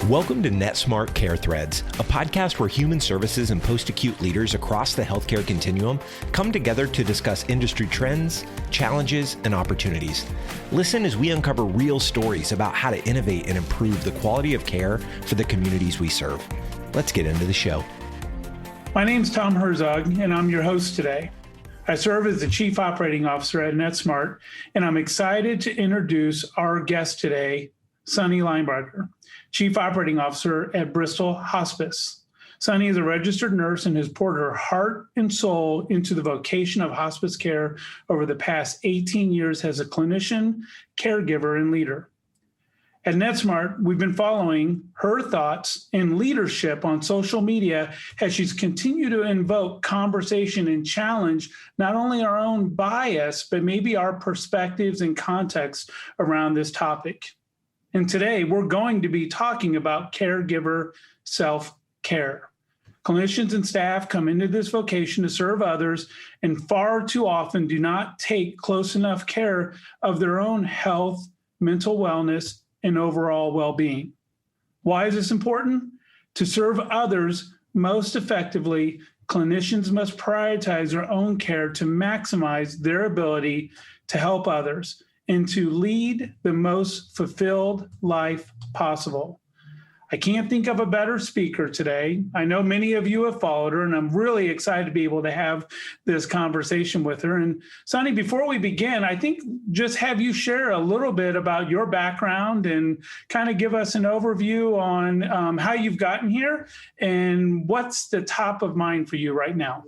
Welcome to Netsmart CareThreads, a podcast where human services and post-acute leaders across the healthcare continuum come together to discuss industry trends, challenges, and opportunities. Listen as we uncover real stories about how to innovate and improve the quality of care for the communities we serve. Let's get into the show. My name's Tom Herzog, and I'm your host today. I serve as the Chief Operating Officer at Netsmart, and I'm excited to introduce our guest today, Sonnie Linebarger, Chief Operating Officer at Bristol Hospice. Sonnie is a registered nurse and has poured her heart and soul into the vocation of hospice care over the past 18 years as a clinician, caregiver, and leader. At Netsmart, we've been following her thoughts and leadership on social media as she's continued to invoke conversation and challenge not only our own bias, but maybe our perspectives and context around this topic. And today, we're going to be talking about caregiver self-care. Clinicians and staff come into this vocation to serve others and far too often do not take close enough care of their own health, mental wellness, and overall well-being. Why is this important? To serve others most effectively, clinicians must prioritize their own care to maximize their ability to help others and to lead the most fulfilled life possible. I can't think of a better speaker today. I know many of you have followed her, and I'm really excited to be able to have this conversation with her. And Sonnie, before we begin, I think just have you share a little bit about your background and kind of give us an overview on how you've gotten here and what's the top of mind for you right now.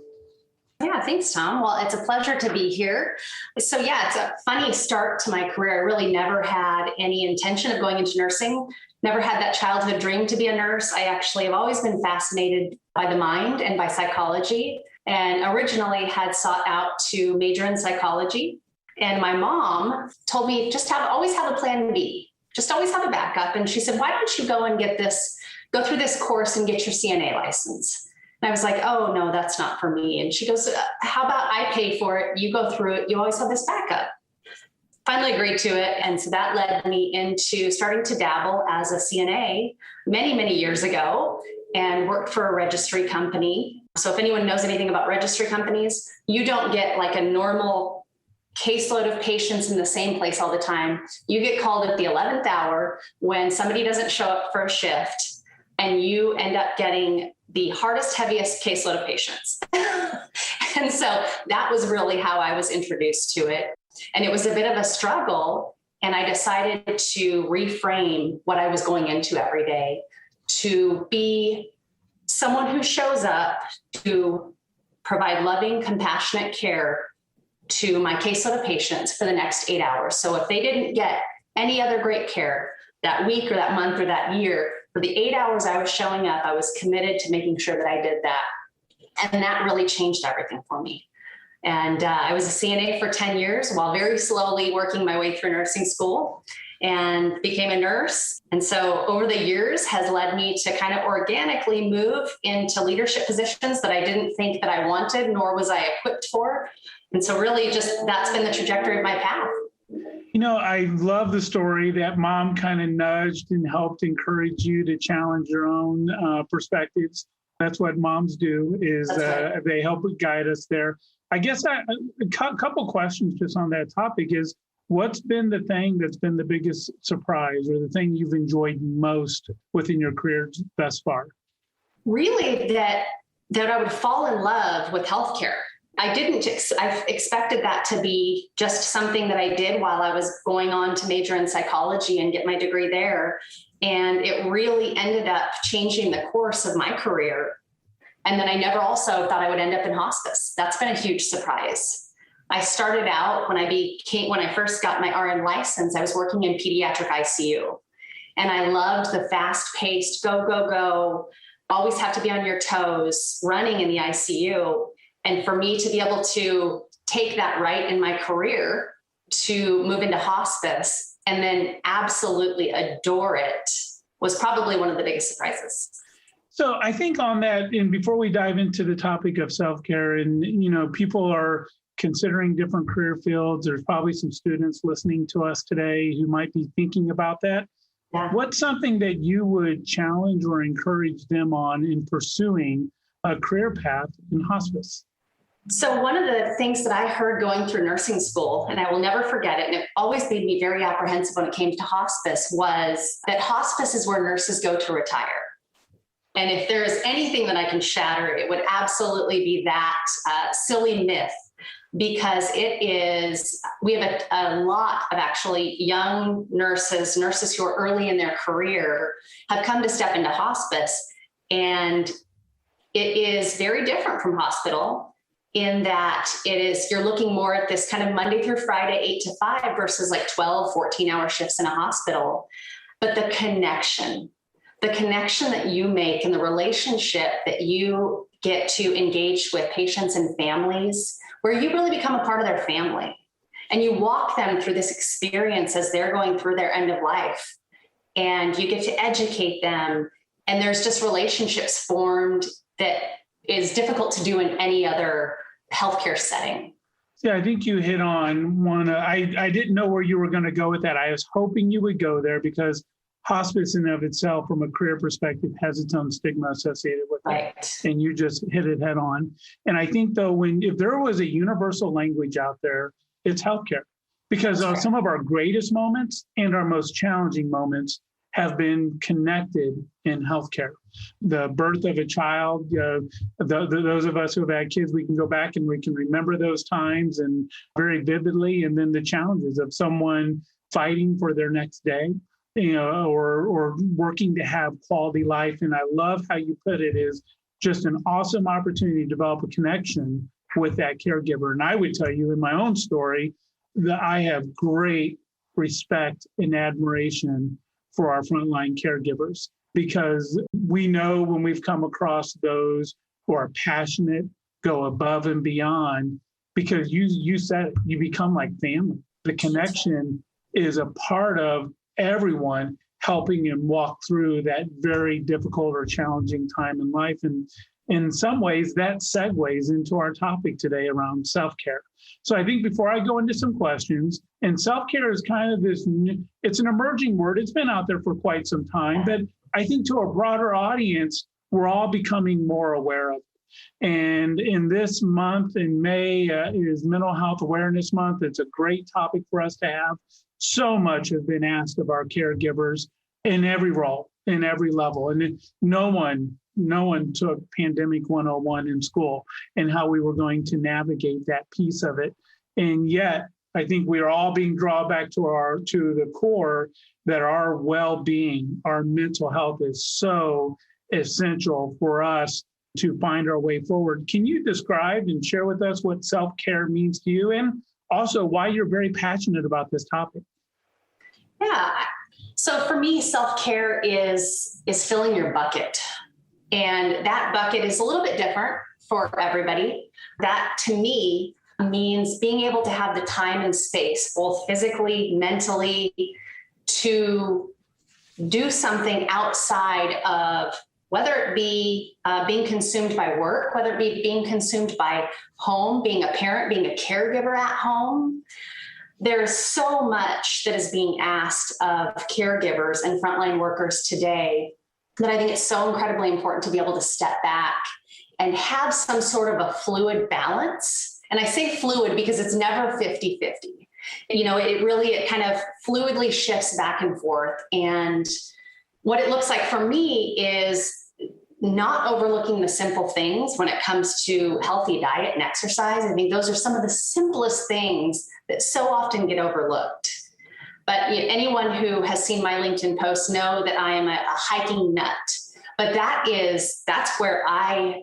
Yeah, thanks, Tom. Well, it's a pleasure to be here. So yeah, it's a funny start to my career. I really never had any intention of going into nursing, never had that childhood dream to be a nurse. I actually have always been fascinated by the mind and by psychology, and originally had sought out to major in psychology. And my mom told me, always have a plan B, just always have a backup. And she said, why don't you go through this course and get your CNA license? And I was like, oh, no, that's not for me. And she goes, how about I pay for it? You go through it. You always have this backup. Finally agreed to it. And so that led me into starting to dabble as a CNA many, many years ago and worked for a registry company. So if anyone knows anything about registry companies, you don't get like a normal caseload of patients in the same place all the time. You get called at the 11th hour when somebody doesn't show up for a shift, and you end up getting the hardest, heaviest caseload of patients. And so that was really how I was introduced to it. And it was a bit of a struggle. And I decided to reframe what I was going into every day to be someone who shows up to provide loving, compassionate care to my caseload of patients for the next 8 hours. So if they didn't get any other great care that week or that month or that year, for the 8 hours I was showing up, I was committed to making sure that I did that. And that really changed everything for me. And I was a CNA for 10 years while very slowly working my way through nursing school and became a nurse. And so over the years has led me to kind of organically move into leadership positions that I didn't think that I wanted, nor was I equipped for. And so really just that's been the trajectory of my path. You know, I love the story that mom kind of nudged and helped encourage you to challenge your own perspectives. That's what moms do, is they help guide us there. I guess a couple questions just on that topic is, what's been the thing that's been the biggest surprise or the thing you've enjoyed most within your career thus far? Really that I would fall in love with healthcare. I expected that to be just something that I did while I was going on to major in psychology and get my degree there. And it really ended up changing the course of my career. And then I never also thought I would end up in hospice. That's been a huge surprise. I started out when I first got my RN license, I was working in pediatric ICU. And I loved the fast-paced, go, always have to be on your toes, running in the ICU. And for me to be able to take that right in my career to move into hospice and then absolutely adore it was probably one of the biggest surprises. So I think on that, and before we dive into the topic of self-care, and people are considering different career fields, there's probably some students listening to us today who might be thinking about that. Yeah. What's something that you would challenge or encourage them on in pursuing a career path in hospice? So one of the things that I heard going through nursing school, and I will never forget it, and it always made me very apprehensive when it came to hospice, was that hospice is where nurses go to retire. And if there is anything that I can shatter, it would absolutely be that silly myth, because we have a lot of actually young nurses who are early in their career have come to step into hospice. And it is very different from hospital in that you're looking more at this kind of Monday through Friday, 8 to 5 versus like 12, 14-hour shifts in a hospital. But the connection that you make and the relationship that you get to engage with patients and families, where you really become a part of their family and you walk them through this experience as they're going through their end of life, and you get to educate them. And there's just relationships formed that is difficult to do in any other healthcare setting. Yeah, I think you hit on one. I didn't know where you were going to go with that. I was hoping you would go there because hospice in and of itself, from a career perspective, has its own stigma associated with it. And you just hit it head on. And I think, though, if there was a universal language out there, it's healthcare. Because some of our greatest moments and our most challenging moments have been connected in healthcare. The birth of a child, those of us who have had kids, we can go back and we can remember those times and very vividly. And then the challenges of someone fighting for their next day, or working to have quality life. And I love how you put it, is just an awesome opportunity to develop a connection with that caregiver. And I would tell you in my own story that I have great respect and admiration for our frontline caregivers, because we know when we've come across those who are passionate, go above and beyond, because you said it, you become like family. The connection is a part of everyone helping him walk through that very difficult or challenging time in life. And in some ways, that segues into our topic today around self-care. So I think before I go into some questions, and self-care is kind of this, it's an emerging word. It's been out there for quite some time, but I think to a broader audience, we're all becoming more aware of it. And in this month, in May, is Mental Health Awareness Month. It's a great topic for us to have. So much has been asked of our caregivers in every role, in every level. And no one took Pandemic 101 in school and how we were going to navigate that piece of it. And yet, I think we are all being drawn back to the core that our well-being, our mental health is so essential for us to find our way forward. Can you describe and share with us what self-care means to you, and also why you're very passionate about this topic? Yeah. So for me, self-care is filling your bucket. And that bucket is a little bit different for everybody. That to me means being able to have the time and space, both physically, mentally, to do something outside of, whether it be being consumed by work, whether it be being consumed by home, being a parent, being a caregiver at home. There's so much that is being asked of caregivers and frontline workers today that I think it's so incredibly important to be able to step back and have some sort of a fluid balance. And I say fluid because it's never 50-50. It kind of fluidly shifts back and forth. And what it looks like for me is not overlooking the simple things when it comes to healthy diet and exercise. I think those are some of the simplest things that so often get overlooked. But anyone who has seen my LinkedIn posts know that I am a hiking nut. But that's where I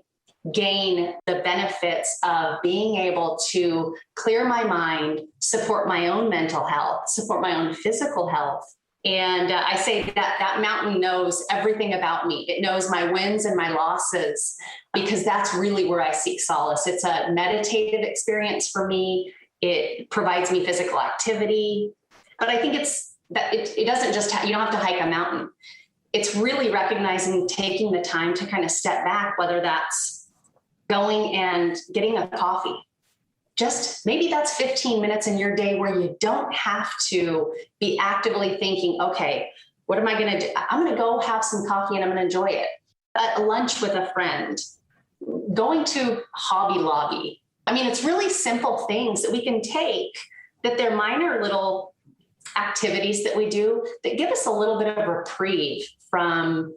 gain the benefits of being able to clear my mind, support my own mental health, support my own physical health. And I say that mountain knows everything about me. It knows my wins and my losses, because that's really where I seek solace. It's a meditative experience for me. It provides me physical activity. But I think it doesn't just, you don't have to hike a mountain. It's really recognizing, taking the time to kind of step back, whether that's going and getting a coffee. Just maybe that's 15 minutes in your day where you don't have to be actively thinking, okay, What am I going to do? I'm going to go have some coffee and I'm going to enjoy it. At lunch with a friend, going to Hobby Lobby. I mean, it's really simple things that we can take, that they're minor little activities that we do that give us a little bit of reprieve from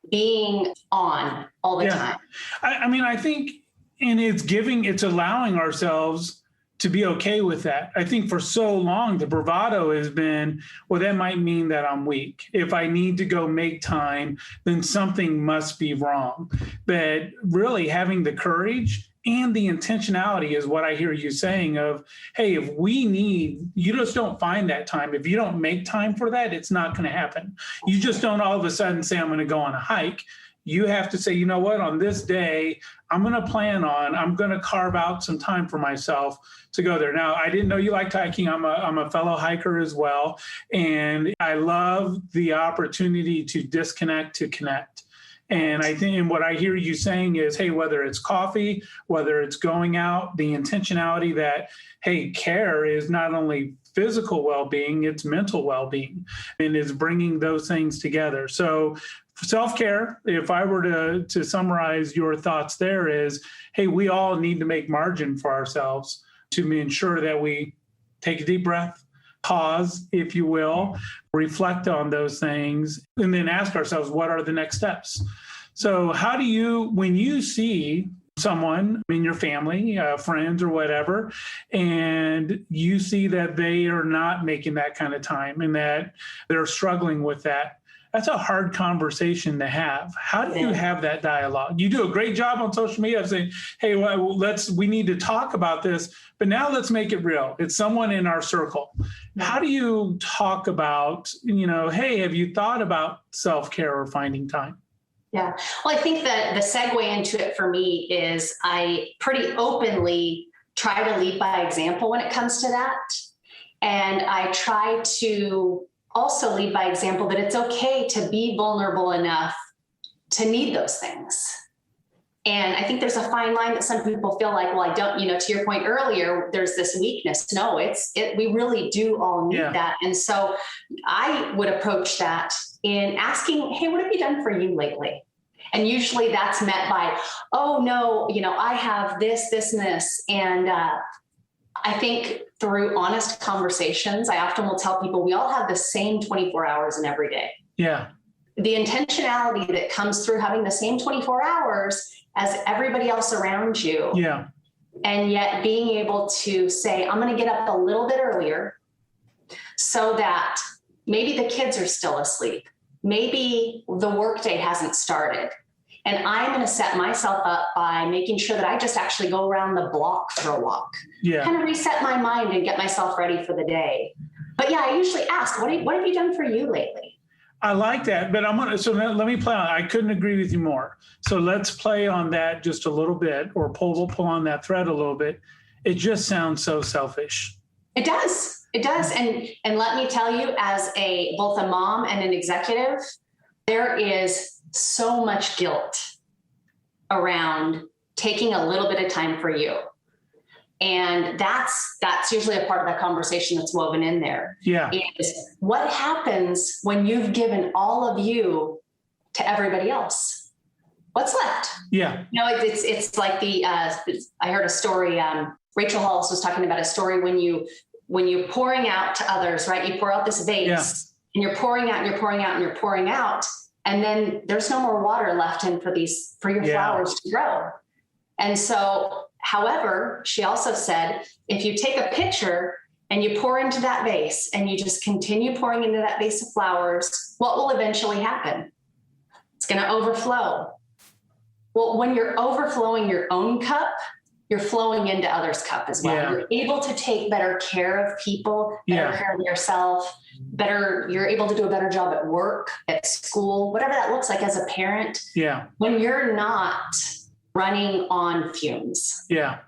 being on all the time. I mean, I think, and it's allowing ourselves to be okay with that. I think for so long, the bravado has been, well, that might mean that I'm weak. If I need to go make time, then something must be wrong. But really having the courage and the intentionality is what I hear you saying of, hey, if we need, you just don't find that time. If you don't make time for that, it's not going to happen. You just don't all of a sudden say, I'm going to go on a hike. You have to say, you know what, on this day, I'm going to carve out some time for myself to go there. Now, I didn't know you liked hiking. I'm a fellow hiker as well. And I love the opportunity to disconnect, to connect. And I think, and what I hear you saying is, hey, whether it's coffee, whether it's going out, the intentionality that, hey, care is not only physical well-being, it's mental well-being, and is bringing those things together. So self-care, if I were to summarize your thoughts there, is, hey, we all need to make margin for ourselves to ensure that we take a deep breath, pause, if you will, reflect on those things, and then ask ourselves, what are the next steps? So how do you, when you see someone in your family, friends or whatever, and you see that they are not making that kind of time and that they're struggling with that, that's a hard conversation to have. How do you have that dialogue? You do a great job on social media of saying, hey, well, we need to talk about this, but now let's make it real. It's someone in our circle. How do you talk about, hey, have you thought about self-care or finding time? Yeah. Well, I think that the segue into it for me is I pretty openly try to lead by example when it comes to that. And I try to also lead by example that it's okay to be vulnerable enough to need those things. And I think there's a fine line that some people feel like, well, I don't, to your point earlier, there's this weakness. No, we really do all need that. And so I would approach that in asking, hey, what have you done for you lately? And usually that's met by, oh no, I have this, and this. And I think through honest conversations, I often will tell people we all have the same 24 hours in every day. Yeah. The intentionality that comes through having the same 24 hours as everybody else around you. Yeah. And yet being able to say, I'm going to get up a little bit earlier so that maybe the kids are still asleep. Maybe the workday hasn't started. And I'm going to set myself up by making sure that I just actually go around the block for a walk. Yeah. Kind of reset my mind and get myself ready for the day. But I usually ask, what have you done for you lately? I like that, but let me play on. I couldn't agree with you more. So let's play on that just a little bit, or pull on that thread a little bit. It just sounds so selfish. It does. It does. And let me tell you, as both a mom and an executive, there is so much guilt around taking a little bit of time for you. And that's usually a part of that conversation that's woven in there. Yeah. Is what happens when you've given all of you to everybody else? What's left? Yeah. It's like I heard a story. Rachel Hollis was talking about a story when you're pouring out to others, right? You pour out this vase and you're pouring out and you're pouring out and you're pouring out. And then there's no more water left in for your flowers to grow. And so, however, she also said, if you take a pitcher and you pour into that vase and you just continue pouring into that vase of flowers, what will eventually happen? It's going to overflow. Well, when you're overflowing your own cup, you're flowing into others' cup as well. Yeah. You're able to take better care of people, better care of yourself, you're able to do a better job at work, at school, whatever that looks like as a parent. Yeah. When you're not running on fumes. Yeah.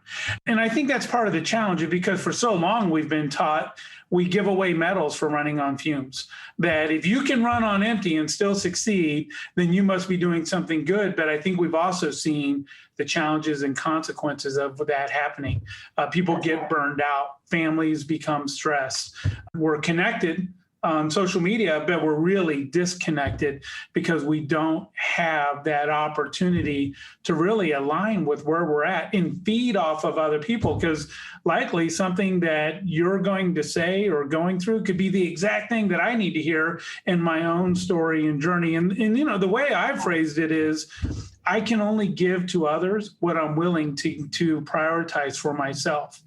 And I think that's part of the challenge, because for so long we've been taught we give away medals for running on fumes, that if you can run on empty and still succeed, then you must be doing something good. But I think we've also seen the challenges and consequences of that happening. People get burned out. Families become stressed. We're connected on social media, but we're really disconnected because we don't have that opportunity to really align with where we're at and feed off of other people, because likely something that you're going to say or going through could be the exact thing that I need to hear in my own story and journey. And the way I phrased it is, I can only give to others what I'm willing to prioritize for myself.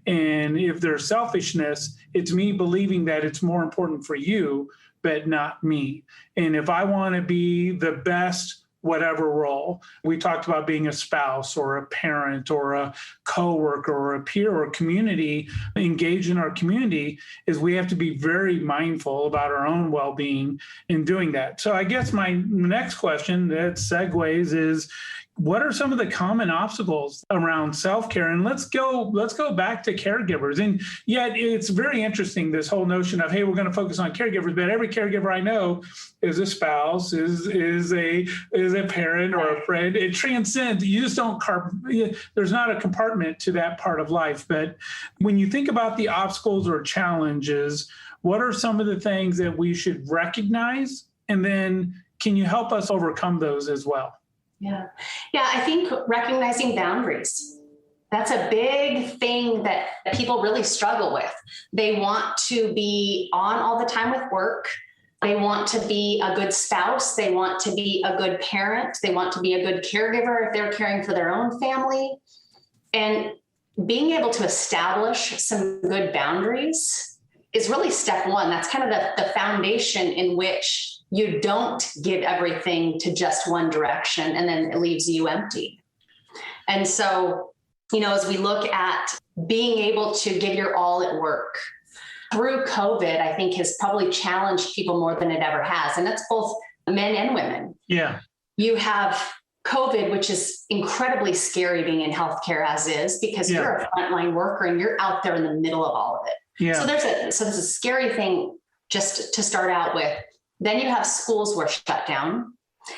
And if there's selfishness, it's me believing that it's more important for you, but not me. And if I want to be the best whatever role, we talked about being a spouse or a parent or a coworker or a peer or community, engaged in our community, is we have to be very mindful about our own well-being in doing that. So I guess my next question that segues is, what are some of the common obstacles around self-care? And let's go back to caregivers. And yet it's very interesting, this whole notion of, hey, we're going to focus on caregivers, but every caregiver I know is a spouse, is a parent or a friend. It transcends. You just don't there's not a compartment to that part of life. But when you think about the obstacles or challenges, what are some of the things that we should recognize? And then can you help us overcome those as well? Yeah, I think recognizing boundaries. That's a big thing that people really struggle with. They want to be on all the time with work. They want to be a good spouse. They want to be a good parent. They want to be a good caregiver if they're caring for their own family. And being able to establish some good boundaries is really step one. That's kind of the foundation in which you don't give everything to just one direction and then it leaves you empty. And so, as we look at being able to give your all at work through COVID, I think has probably challenged people more than it ever has. And that's both men and women. Yeah. You have COVID, which is incredibly scary being in healthcare as is, because you're a frontline worker and you're out there in the middle of all of it. Yeah. So there's a scary thing just to start out with. Then you have schools were shut down.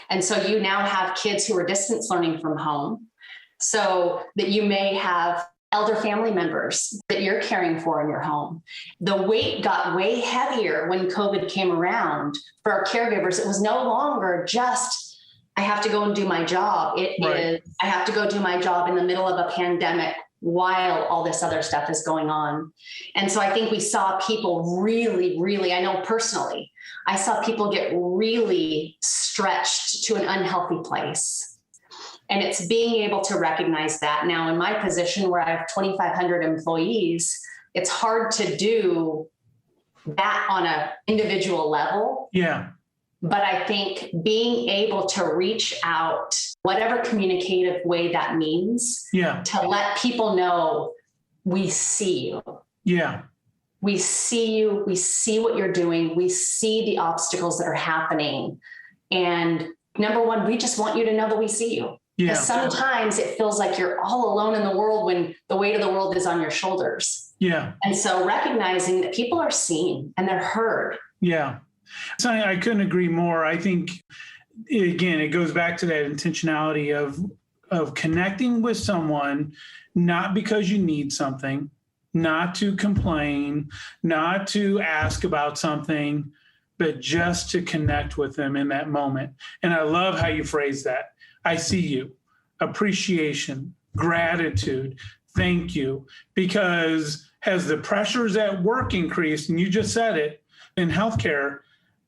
And so you now have kids who are distance learning from home. So that you may have elder family members that you're caring for in your home. The weight got way heavier when COVID came around for our caregivers. It was no longer just, I have to go and do my job. It is, I have to go do my job in the middle of a pandemic while all this other stuff is going on. And so I think we saw people really, really, I know personally, I saw people get really stretched to an unhealthy place. And it's being able to recognize that. Now, in my position where I have 2,500 employees, it's hard to do that on an individual level. Yeah. But I think being able to reach out, whatever communicative way that means, to let people know we see you. Yeah. We see you. We see what you're doing. We see the obstacles that are happening. And number one, we just want you to know that we see you. Because sometimes it feels like you're all alone in the world when the weight of the world is on your shoulders. Yeah. And so recognizing that people are seen and they're heard. Yeah. So I couldn't agree more. I think, again, it goes back to that intentionality of connecting with someone, not because you need something, not to complain, not to ask about something, but just to connect with them in that moment. And I love how you phrase that. I see you, appreciation, gratitude, thank you, because as the pressures at work increased, and you just said it, in healthcare,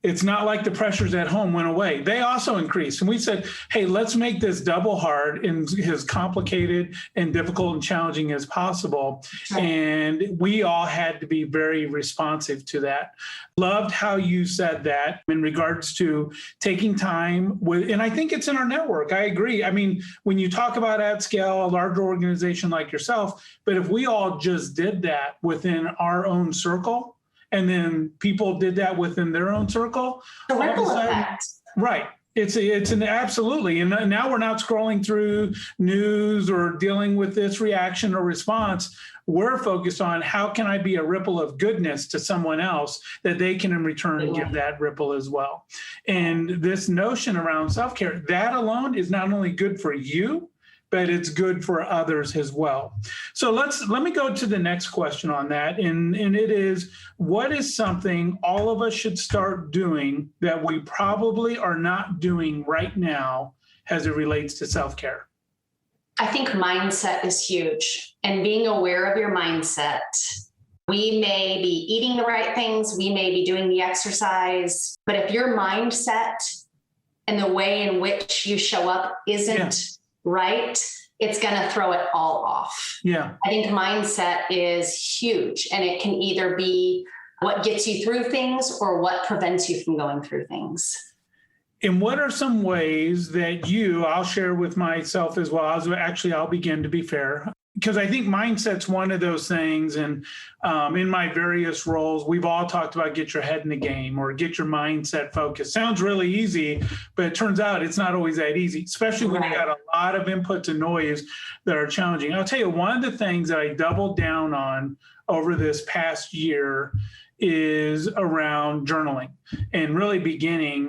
it's not like the pressures at home went away. They also increased. And we said, hey, let's make this double hard and as complicated and difficult and challenging as possible. Right. And we all had to be very responsive to that. Loved how you said that in regards to taking time with, and I think it's in our network. I agree. I mean, when you talk about at scale, a larger organization like yourself, but if we all just did that within our own circle, and then people did that within their own circle. The ripple effect. Right. It's an absolutely. And now we're not scrolling through news or dealing with this reaction or response. We're focused on how can I be a ripple of goodness to someone else that they can in return give that ripple as well. And this notion around self-care, that alone is not only good for you, but it's good for others as well. So let me go to the next question on that. And it is, what is something all of us should start doing that we probably are not doing right now as it relates to self-care? I think mindset is huge, and being aware of your mindset. We may be eating the right things, we may be doing the exercise, but if your mindset and the way in which you show up isn't right, it's going to throw it all off. Yeah. I think mindset is huge, and it can either be what gets you through things or what prevents you from going through things. And what are some ways that I'll share with myself as well. I'll begin, to be fair, because I think mindset's one of those things. And in my various roles, we've all talked about get your head in the game or get your mindset focused. Sounds really easy, but it turns out it's not always that easy, especially when you got a lot of inputs and noise that are challenging. I'll tell you, one of the things that I doubled down on over this past year is around journaling, and really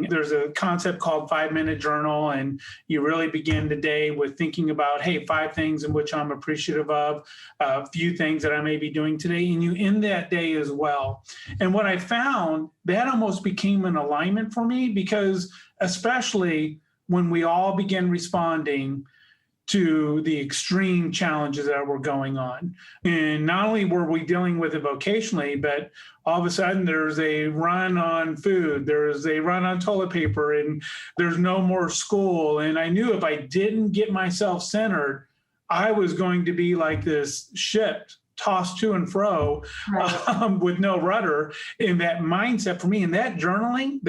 there's a concept called 5-minute journal. And you really begin the day with thinking about, hey, 5 things in which I'm appreciative of, a few things that I may be doing today. And you end that day as well. And what I found, that almost became an alignment for me, because especially when we all begin responding to the extreme challenges that were going on. And not only were we dealing with it vocationally, but all of a sudden there's a run on food, there's a run on toilet paper, and there's no more school. And I knew if I didn't get myself centered, I was going to be like this ship tossed to and fro with no rudder. In that mindset for me, and that journaling,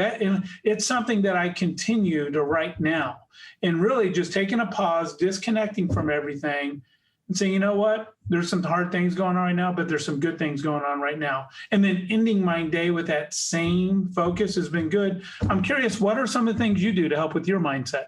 it's something that I continue to write now. And really just taking a pause, disconnecting from everything and saying, you know what, there's some hard things going on right now, but there's some good things going on right now. And then ending my day with that same focus has been good. I'm curious, what are some of the things you do to help with your mindset?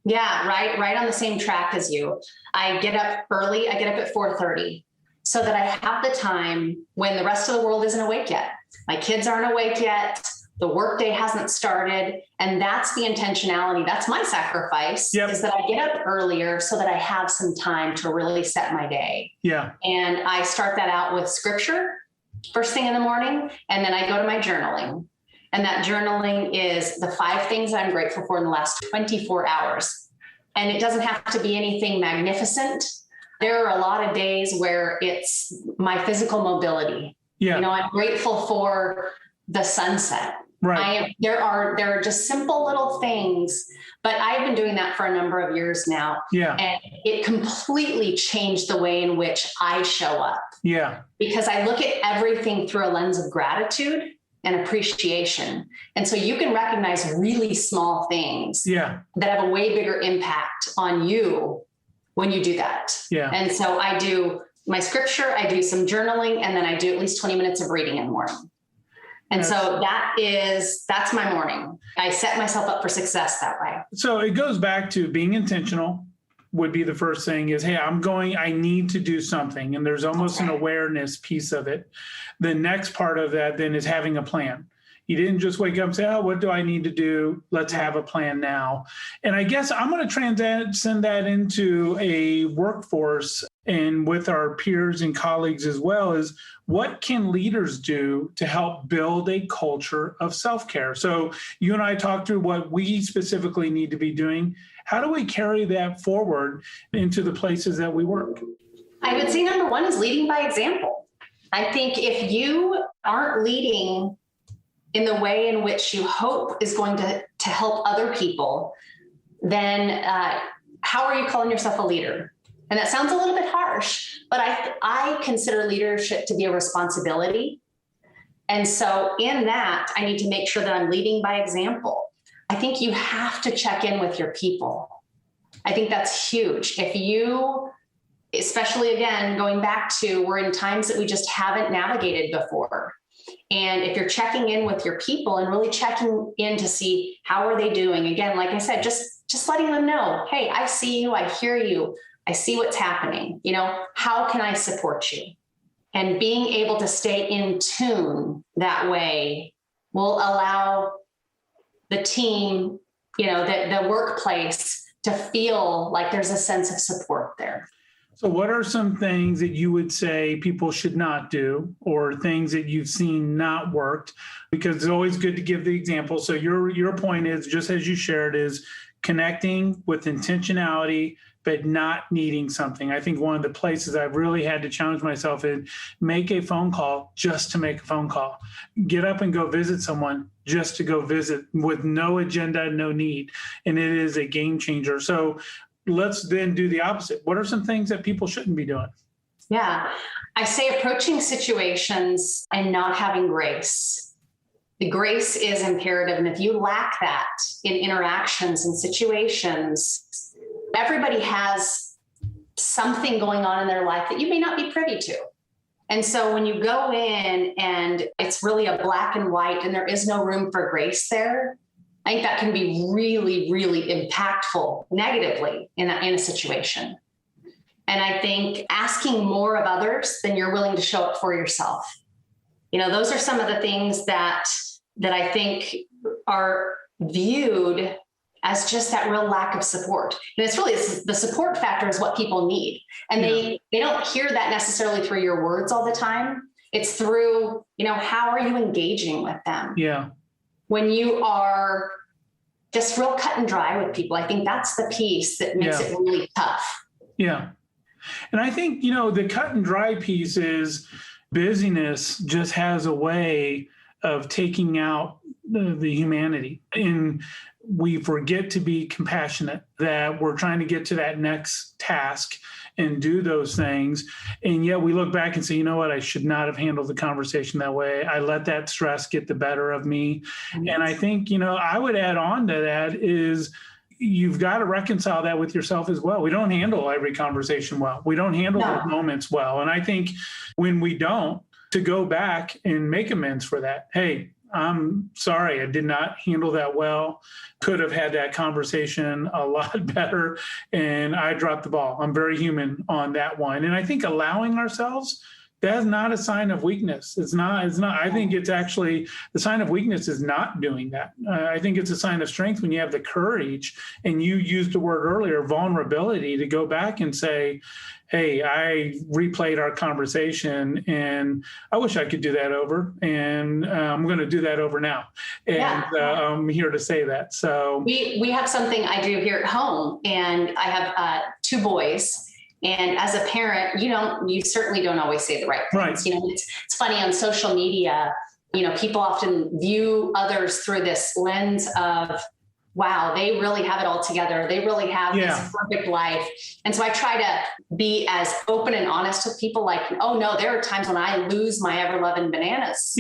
Yeah, right on the same track as you. I get up early. I get up at 4:30 so that I have the time when the rest of the world isn't awake yet. My kids aren't awake yet. The workday hasn't started. And that's the intentionality. That's my sacrifice, is that I get up earlier so that I have some time to really set my day. Yeah. And I start that out with scripture first thing in the morning. And then I go to my journaling. And that journaling is the 5 things I'm grateful for in the last 24 hours. And it doesn't have to be anything magnificent. There are a lot of days where it's my physical mobility. Yeah. You know, I'm grateful for the sunset. Right. There are just simple little things, but I've been doing that for a number of years now. Yeah. And it completely changed the way in which I show up. Yeah. Because I look at everything through a lens of gratitude and appreciation. And so you can recognize really small things that have a way bigger impact on you when you do that. Yeah. And so I do my scripture, I do some journaling, and then I do at least 20 minutes of reading in the morning. And so that's my morning. I set myself up for success that way. So it goes back to being intentional would be the first thing is, hey, I need to do something. And there's almost an awareness piece of it. The next part of that then is having a plan. You didn't just wake up and say, oh, what do I need to do? Let's have a plan now. And I guess I'm going to transcend that into a workforce and with our peers and colleagues as well, is what can leaders do to help build a culture of self-care? So you and I talked through what we specifically need to be doing. How do we carry that forward into the places that we work? I would say number one is leading by example. I think if you aren't leading in the way in which you hope is going to help other people, then how are you calling yourself a leader? And that sounds a little bit harsh, but I consider leadership to be a responsibility. And so in that, I need to make sure that I'm leading by example. I think you have to check in with your people. I think that's huge. If you, especially again, going back to, we're in times that we just haven't navigated before. And if you're checking in with your people and really checking in to see how are they doing, again, like I said, just letting them know, hey, I see you, I hear you, I see what's happening. You know, how can I support you? And being able to stay in tune that way will allow the team, you know, the workplace to feel like there's a sense of support there. So what are some things that you would say people should not do, or things that you've seen not worked? Because it's always good to give the example. So your point is, just as you shared, is connecting with intentionality, but not needing something. I think one of the places I've really had to challenge myself is make a phone call just to make a phone call. Get up and go visit someone just to go visit with no agenda, no need. And it is a game changer. So let's then do the opposite. What are some things that people shouldn't be doing? Yeah, I say approaching situations and not having grace. The grace is imperative. And if you lack that in interactions and situations, everybody has something going on in their life that you may not be privy to. And so when you go in and it's really a black and white and there is no room for grace there, I think that can be really, really impactful negatively in a situation. And I think asking more of others than you're willing to show up for yourself. Those are some of the things that I think are viewed as just that real lack of support. And it's really the support factor is what people need. And they don't hear that necessarily through your words all the time. It's through, how are you engaging with them? Yeah. When you are just real cut and dry with people, I think that's the piece that makes it really tough. Yeah. And I think, the cut and dry piece is busyness just has a way of taking out the humanity. And we forget to be compassionate, that we're trying to get to that next task and do those things. And yet we look back and say, you know what, I should not have handled the conversation that way. I let that stress get the better of me. Mm-hmm. And I think, I would add on to that is you've got to reconcile that with yourself as well. We don't handle every conversation well. We don't handle those moments well. And I think when we don't, to go back and make amends for that. Hey, I'm sorry, I did not handle that well. Could have had that conversation a lot better, and I dropped the ball. I'm very human on that one. And I think allowing ourselves, that's not a sign of weakness. It's not. I think it's actually the sign of weakness is not doing that. I think it's a sign of strength when you have the courage, and you used the word earlier, vulnerability, to go back and say, hey, I replayed our conversation and I wish I could do that over. And I'm going to do that over now. And I'm here to say that. So we have something I do here at home, and I have 2 boys. And as a parent, you certainly don't always say the right things. Right. It's funny on social media, people often view others through this lens of, wow, they really have it all together. They really have this perfect life. And so I try to be as open and honest with people, like, oh no, there are times when I lose my ever-loving bananas,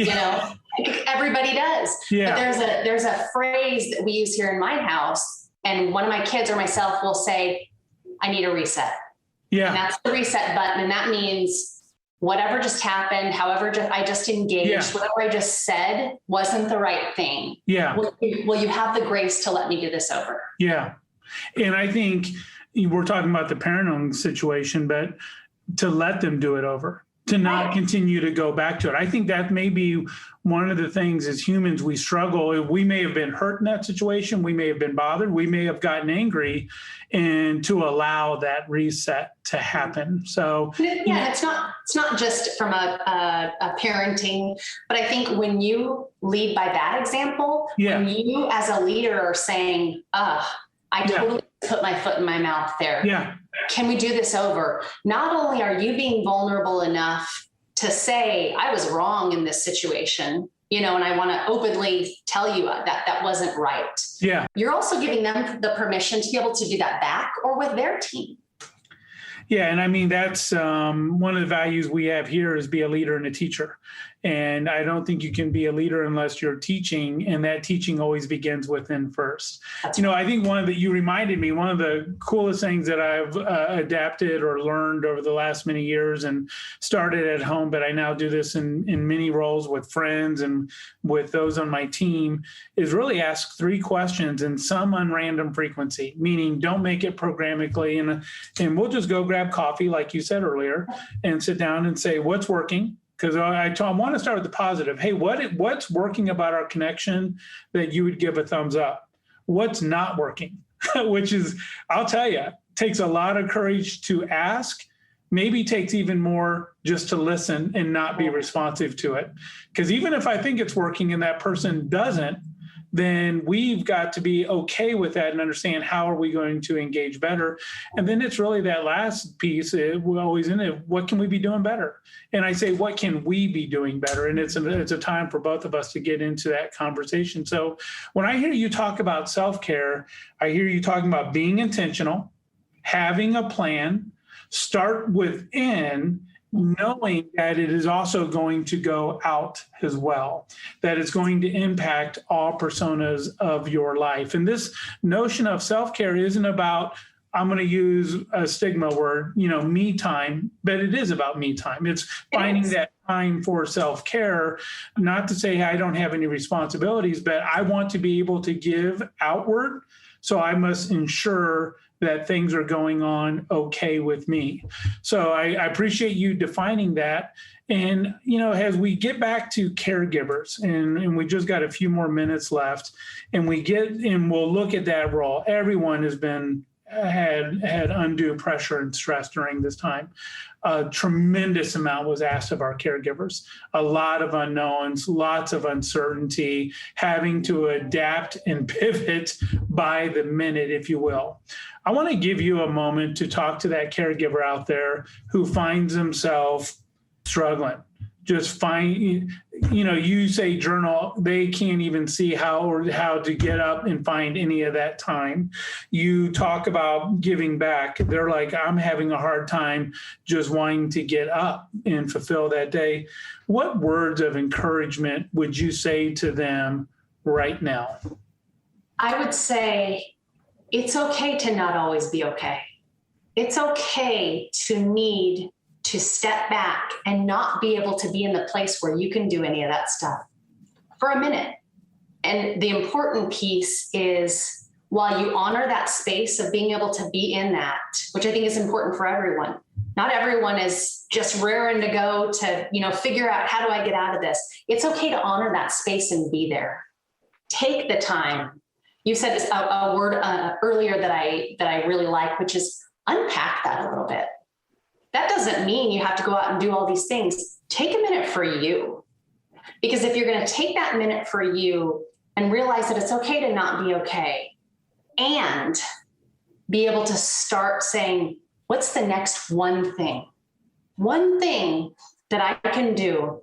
everybody does. Yeah. But there's a phrase that we use here in my house, and one of my kids or myself will say, I need a reset. Yeah. And that's the reset button. And that means whatever just happened, however I just engaged, whatever I just said wasn't the right thing. Yeah. Will you have the grace to let me do this over? Yeah. And I think we're talking about the parenting situation, but to let them do it over, to not continue to go back to it. I think that may be one of the things as humans we struggle. We may have been hurt in that situation. We may have been bothered. We may have gotten angry, and to allow that reset to happen. So it's not just from a parenting, but I think when you lead by that example, when you as a leader are saying, I totally put my foot in my mouth there. Yeah. Can we do this over? Not only are you being vulnerable enough to say, I was wrong in this situation, and I want to openly tell you that wasn't right. Yeah. You're also giving them the permission to be able to do that back or with their team. Yeah. And I mean, that's one of the values we have here is be a leader and a teacher. And I don't think you can be a leader unless you're teaching, and that teaching always begins within first. I think you reminded me, one of the coolest things that I've adapted or learned over the last many years, and started at home, but I now do this in many roles with friends and with those on my team, is really ask 3 questions in some unrandom frequency, meaning don't make it programmatically. And we'll just go grab coffee, like you said earlier, and sit down and say, what's working? Because I want to start with the positive. Hey, what's working about our connection that you would give a thumbs up? What's not working? which is, I'll tell you, takes a lot of courage to ask, maybe takes even more just to listen and not be responsive to it. Because even if I think it's working and that person doesn't, then we've got to be okay with that and understand how are we going to engage better. And then it's really that last piece, we're always in it, what can we be doing better? And I say, what can we be doing better? And it's a time for both of us to get into that conversation. So when I hear you talk about self-care, I hear you talking about being intentional, having a plan, start within, knowing that it is also going to go out as well, that it's going to impact all personas of your life. And this notion of self-care isn't about, I'm going to use a stigma word, me time, but it is about me time. It's finding that time for self-care, not to say I don't have any responsibilities, but I want to be able to give outward. So I must ensure that things are going on okay with me. So I appreciate you defining that. And, as we get back to caregivers, and we just got a few more minutes left, and we'll look at that role. Everyone has had undue pressure and stress during this time. A tremendous amount was asked of our caregivers, a lot of unknowns, lots of uncertainty, having to adapt and pivot by the minute, if you will. I want to give you a moment to talk to that caregiver out there who finds himself struggling. Just you say journal, they can't even see how to get up and find any of that time. You talk about giving back. They're like, I'm having a hard time just wanting to get up and fulfill that day. What words of encouragement would you say to them right now? I would say it's okay to not always be okay. It's okay to need to step back and not be able to be in the place where you can do any of that stuff for a minute. And the important piece is, while you honor that space of being able to be in that, which I think is important for everyone, not everyone is just raring to go to, figure out, how do I get out of this? It's okay to honor that space and be there. Take the time. You said this, a word earlier that I really like, which is unpack that a little bit. That doesn't mean you have to go out and do all these things. Take a minute for you. Because if you're going to take that minute for you and realize that it's okay to not be okay, and be able to start saying, what's the next one thing that I can do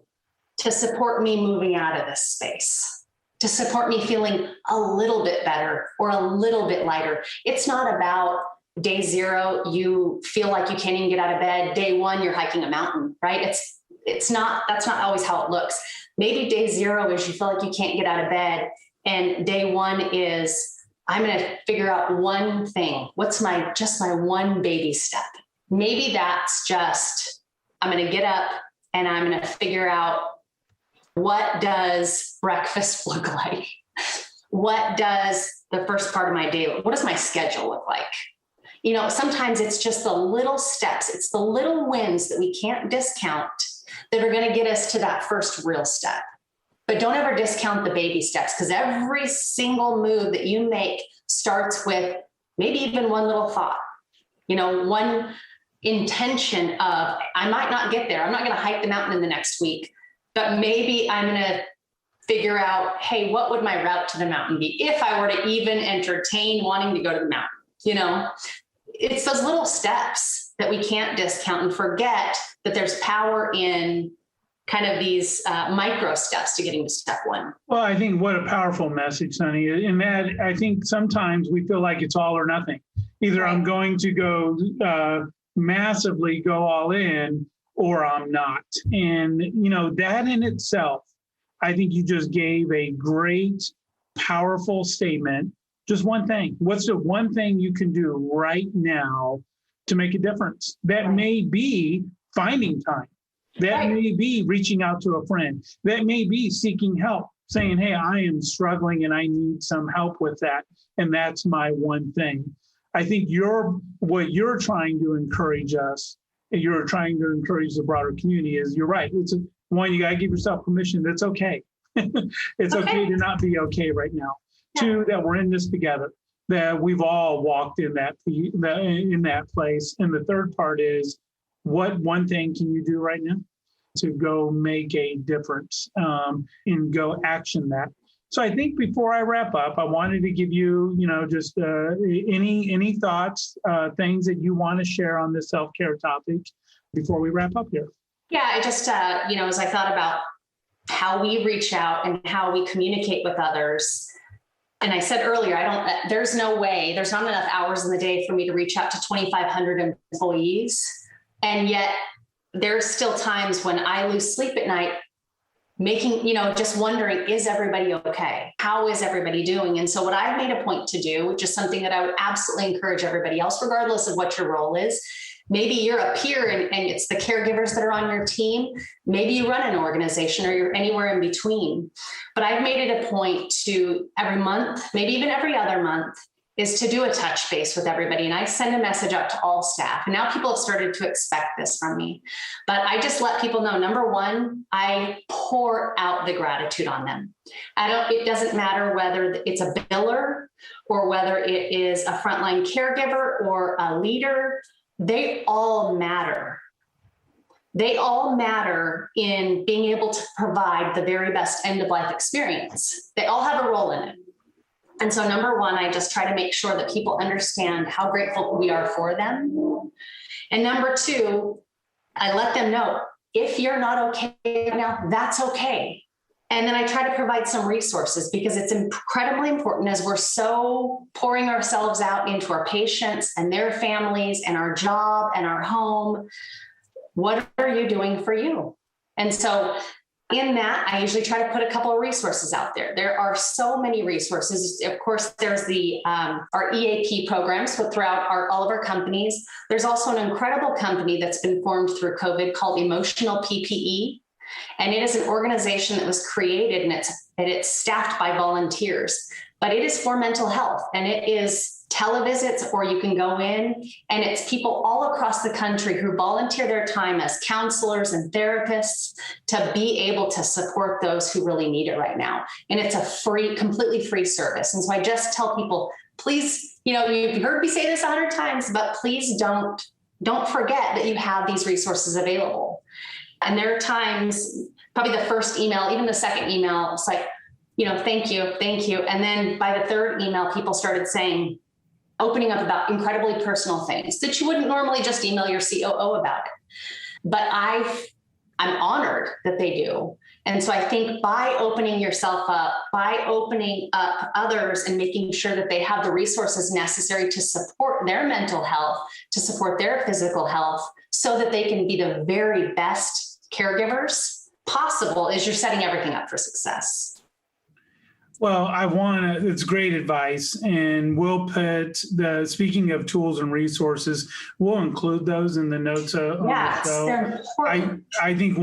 to support me moving out of this space, to support me feeling a little bit better or a little bit lighter. It's not about day 0, you feel like you can't even get out of bed. Day 1, you're hiking a mountain, right? That's not always how it looks. Maybe day 0 is you feel like you can't get out of bed. And day 1 is, I'm going to figure out one thing. What's my one baby step? Maybe that's just, I'm going to get up and I'm going to figure out, what does breakfast look like? What does the first part of my day, what does my schedule look like? Sometimes it's just the little steps, it's the little wins that we can't discount that are going to get us to that first real step. But don't ever discount the baby steps, because every single move that you make starts with maybe even one little thought, one intention of, I might not get there. I'm not going to hike the mountain in the next week, but maybe I'm going to figure out, hey, what would my route to the mountain be if I were to even entertain wanting to go to the mountain? It's those little steps that we can't discount and forget that there's power in kind of these micro steps to getting to step 1. Well, I think what a powerful message, Sonnie. And that, I think sometimes we feel like it's all or nothing. Either I'm going to go massively go all in, or I'm not. And, that in itself, I think you just gave a great, powerful statement. Just one thing. What's the one thing you can do right now to make a difference? That may be finding time. That may be reaching out to a friend. That may be seeking help, saying, hey, I am struggling and I need some help with that. And that's my one thing. I think what you're trying to encourage us, and you're trying to encourage the broader community, is you're right. One, you got to give yourself permission. That's okay. It's okay to not be okay right now. 2, that we're in this together. that we've all walked in that place. And the third part is, what one thing can you do right now to go make a difference and go action that? So I think before I wrap up, I wanted to give you, just any thoughts, things that you want to share on this self-care topic before we wrap up here. Yeah, I just, as I thought about how we reach out and how we communicate with others. And I said earlier, there's not enough hours in the day for me to reach out to 2,500 employees. And yet there's still times when I lose sleep at night just wondering, is everybody okay? How is everybody doing? And so what I've made a point to do, which is something that I would absolutely encourage everybody else, regardless of what your role is. Maybe you're a peer and it's the caregivers that are on your team. Maybe you run an organization or you're anywhere in between. But I've made it a point to every month, maybe even every other month, is to do a touch base with everybody. And I send a message out to all staff. And now people have started to expect this from me. But I just let people know, number one, I pour out the gratitude on them. It doesn't matter whether it's a biller or whether it is a frontline caregiver or a leader. They all matter. They all matter in being able to provide the very best end-of-life experience. They all have a role in it. And so number one, I just try to make sure that people understand how grateful we are for them. And number two, I let them know, if you're not okay right now, that's okay. And then I try to provide some resources, because it's incredibly important, as we're so pouring ourselves out into our patients and their families and our job and our home. What are you doing for you? And so in that, I usually try to put a couple of resources out there. There are so many resources. Of course, there's our EAP programs throughout all of our companies. There's also an incredible company that's been formed through COVID called Emotional PPE. And it is an organization that was created and it's staffed by volunteers, but it is for mental health, and it is televisits, or you can go in, and it's people all across the country who volunteer their time as counselors and therapists to be able to support those who really need it right now. And it's a completely free service. And so I just tell people, please, you've heard me say this 100 times, but please don't forget that you have these resources available. And there are times, probably the first email, even the second email, it's like, thank you. And then by the third email, people started opening up about incredibly personal things that you wouldn't normally just email your COO about it. But I'm honored that they do. And so I think by opening yourself up, by opening up others and making sure that they have the resources necessary to support their mental health, to support their physical health, so that they can be the very best caregivers possible, is you're setting everything up for success. Well, it's great advice. And we'll put speaking of tools and resources, we'll include those in the notes. They're important. I think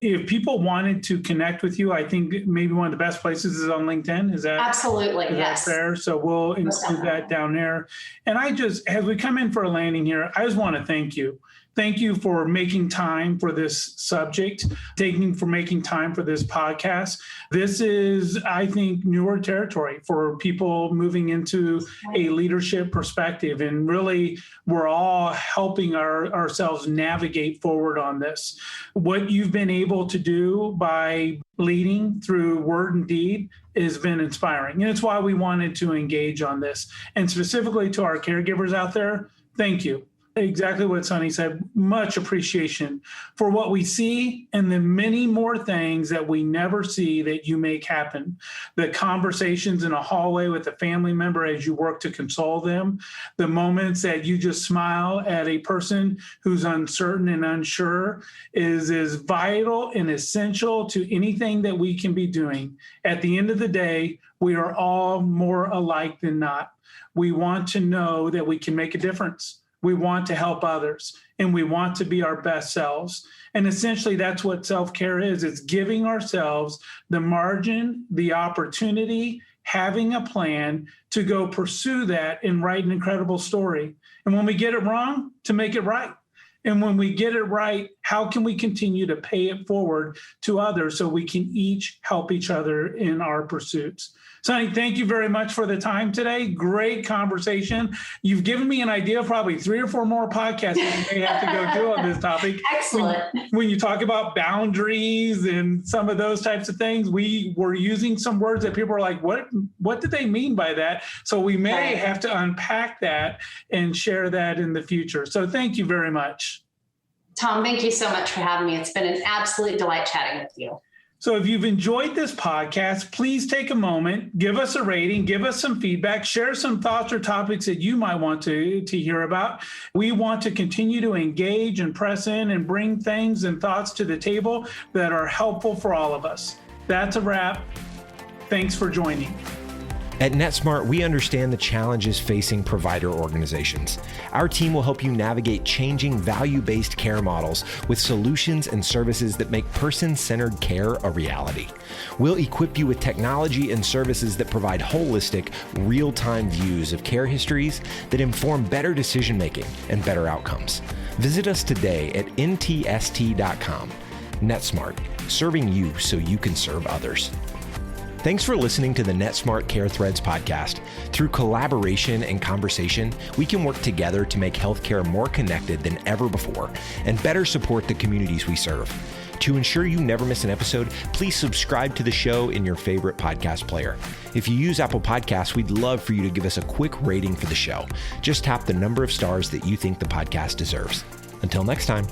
if people wanted to connect with you, I think maybe one of the best places is on LinkedIn. Is that absolutely? Is yes. that fair? So we'll include that down there. And as we come in for a landing here, I just want to thank you. Thank you for making time for this subject, for making time for this podcast. This is, I think, newer territory for people moving into a leadership perspective. And really, we're all helping ourselves navigate forward on this. What you've been able to do by leading through word and deed has been inspiring. And it's why we wanted to engage on this. And specifically to our caregivers out there, thank you. Exactly what Sonnie said. Much appreciation for what we see and the many more things that we never see that you make happen. The conversations in a hallway with a family member as you work to console them, the moments that you just smile at a person who's uncertain and unsure is as vital and essential to anything that we can be doing. At the end of the day, we are all more alike than not. We want to know that we can make a difference. We want to help others, and we want to be our best selves. And essentially, that's what self-care is. It's giving ourselves the margin, the opportunity, having a plan to go pursue that and write an incredible story. And when we get it wrong, to make it right. And when we get it right, how can we continue to pay it forward to others so we can each help each other in our pursuits? Sonnie, thank you very much for the time today. Great conversation. You've given me an idea of probably 3 or 4 more podcasts that we may have to go do on this topic. Excellent. When you talk about boundaries and some of those types of things, we were using some words that people are like, what did they mean by that? So we may have to unpack that and share that in the future. So thank you very much. Tom, thank you so much for having me. It's been an absolute delight chatting with you. So if you've enjoyed this podcast, please take a moment, give us a rating, give us some feedback, share some thoughts or topics that you might want to hear about. We want to continue to engage and press in and bring things and thoughts to the table that are helpful for all of us. That's a wrap. Thanks for joining. At Netsmart, we understand the challenges facing provider organizations. Our team will help you navigate changing value-based care models with solutions and services that make person-centered care a reality. We'll equip you with technology and services that provide holistic, real-time views of care histories that inform better decision-making and better outcomes. Visit us today at ntst.com. Netsmart, serving you so you can serve others. Thanks for listening to the Netsmart CareThreads podcast. Through collaboration and conversation, we can work together to make healthcare more connected than ever before and better support the communities we serve. To ensure you never miss an episode, please subscribe to the show in your favorite podcast player. If you use Apple Podcasts, we'd love for you to give us a quick rating for the show. Just tap the number of stars that you think the podcast deserves. Until next time.